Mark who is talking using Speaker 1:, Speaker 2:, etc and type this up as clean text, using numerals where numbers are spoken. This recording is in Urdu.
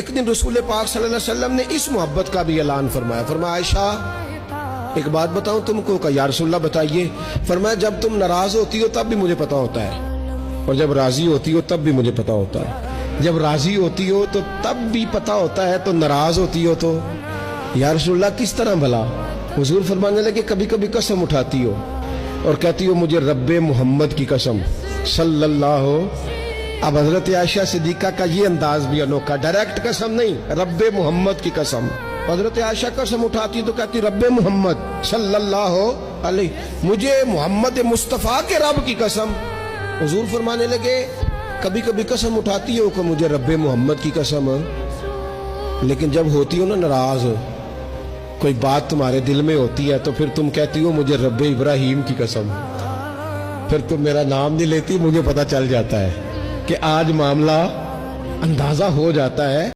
Speaker 1: ایک دن رسول پاک صلی اللہ علیہ وسلم نے اس محبت کا بھی اعلان فرمایا. فرمایا عائشہ ایک بات بتاؤں تم کو؟ کہا یا رسول اللہ بتائیے. فرمایا جب تم ناراض ہوتی ہو تب بھی مجھے پتا ہوتا ہے, اور جب راضی ہوتی ہو تب بھی مجھے پتا ہوتا ہے. جب راضی ہوتی ہو تو تب بھی پتا ہوتا ہے, تو ناراض ہوتی ہو تو یا رسول اللہ کس طرح بھلا؟ حضور فرمانے لگے کبھی کبھی قسم اٹھاتی ہو اور کہتی ہو مجھے رب محمد کی قسم صلی اللہ ہو. اب حضرت عائشہ صدیقہ کا یہ انداز بھی انوکھا, ڈائریکٹ قسم نہیں, رب محمد کی قسم. حضرت عائشہ قسم اٹھاتی تو کہتی رب محمد صلی اللہ علیہ, مجھے محمد مصطفیٰ کے رب کی قسم. حضور فرمانے لگے کبھی کبھی قسم اٹھاتی ہو کہ مجھے رب محمد کی قسم, لیکن جب ہوتی ہو نا ناراض, کوئی بات تمہارے دل میں ہوتی ہے تو پھر تم کہتی ہو مجھے رب ابراہیم کی قسم. پھر تم میرا نام نہیں لیتی, مجھے پتا چل جاتا ہے کہ آج معاملہ اندازہ ہو جاتا ہے